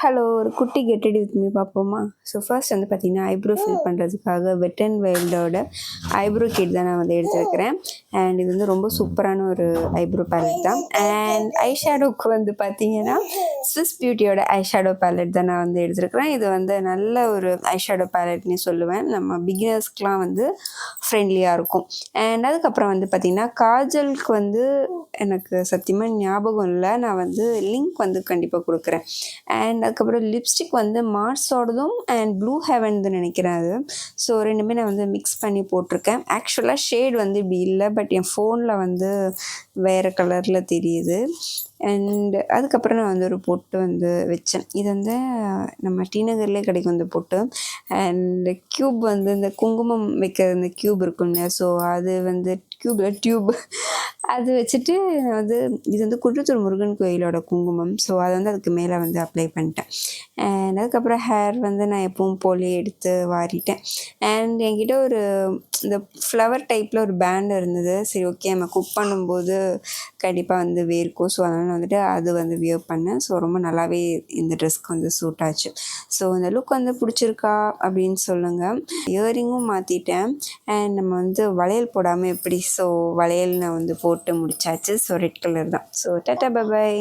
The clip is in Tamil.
ஹலோ, ஒரு குட்டி கெட் ரெடி வித் மீ பார்ப்போமா? ஸோ ஃபர்ஸ்ட் வந்து பார்த்தீங்கன்னா, ஐப்ரோ ஃபில் பண்ணுறதுக்காக வெட் அண்ட் வைல்டோட ஐப்ரோ கிட் தான் நான் வந்து எடுத்துருக்கிறேன். அண்ட் இது வந்து ரொம்ப சூப்பரான ஒரு ஐப்ரோ பேலட் தான். அண்ட் ஐ ஷேடோவுக்கு வந்து பார்த்தீங்கன்னா, ஸ்விஸ் பியூட்டியோட ஐ ஷேடோ பேலட் தான் நான் வந்து எடுத்துருக்கிறேன். இது வந்து நல்ல ஒரு ஐ ஷேடோ பேலட்னே சொல்லுவேன். நம்ம பிகினர்ஸ்க்குலாம் வந்து ஃப்ரெண்ட்லியாக இருக்கும். அண்ட் அதுக்கப்புறம் வந்து பார்த்திங்கன்னா, காஜலுக்கு வந்து எனக்கு சத்தியமாக ஞாபகம் இல்லை. நான் வந்து லிங்க் வந்து கண்டிப்பாக கொடுக்குறேன். அண்ட் அதுக்கப்புறம் லிப்ஸ்டிக் வந்து மார்ஸோடதும் அண்ட் ப்ளூ ஹெவன்து நினைக்கிறேன் அது. ஸோ ரெண்டுமே நான் வந்து மிக்ஸ் பண்ணி போட்டிருக்கேன். ஆக்சுவலாக ஷேட் வந்து இப்படி இல்லை, பட் என் ஃபோனில் வந்து வேறு கலரில் தெரியுது. அண்ட் அதுக்கப்புறம் நான் வந்து ஒரு பொட்டு வந்து வச்சேன். இது வந்து நம்ம டிநகர்லேயே கிடைக்கும் இந்த பொட்டு. அண்ட் க்யூப் வந்து இந்த குங்குமம் வைக்கிற இந்த க்யூப் இருக்கும் இல்லையா, ஸோ அது வந்து டியூப் அது வச்சுட்டு வந்து இது வந்து குன்றத்தூர் முருகன் கோயிலோட குங்குமம். ஸோ அதை வந்து அதுக்கு மேலே வந்து அப்ளை பண்ணிட்டேன். அண்ட் அதுக்கப்புறம் ஹேர் வந்து நான் எப்பவும் போலே எடுத்து வாரிட்டேன். அண்ட் என்கிட்ட ஒரு இந்த ஃப்ளவர் டைப்பில் ஒரு பேண்ட் இருந்தது. சரி, ஓகே, நம்ம குக் பண்ணும்போது கண்டிப்பாக வந்து வேர்க்கும். ஸோ அதனால் வந்துட்டு அது வந்து வியர் பண்ணேன். ஸோ ரொம்ப நல்லாவே இந்த ட்ரெஸ்க்கு வந்து சூட் ஆச்சு. ஸோ இந்த லுக் வந்து பிடிச்சிருக்கா அப்படின்னு சொல்லுங்கள். இயரிங்கும் மாற்றிட்டேன். அண்ட் நம்ம வந்து வளையல் போடாமல் எப்படி, ஸோ வளையல் நான் வந்து போட்டு முடிச்சாச்சு. ஸோ ரெட் கலர் தான். So tata by.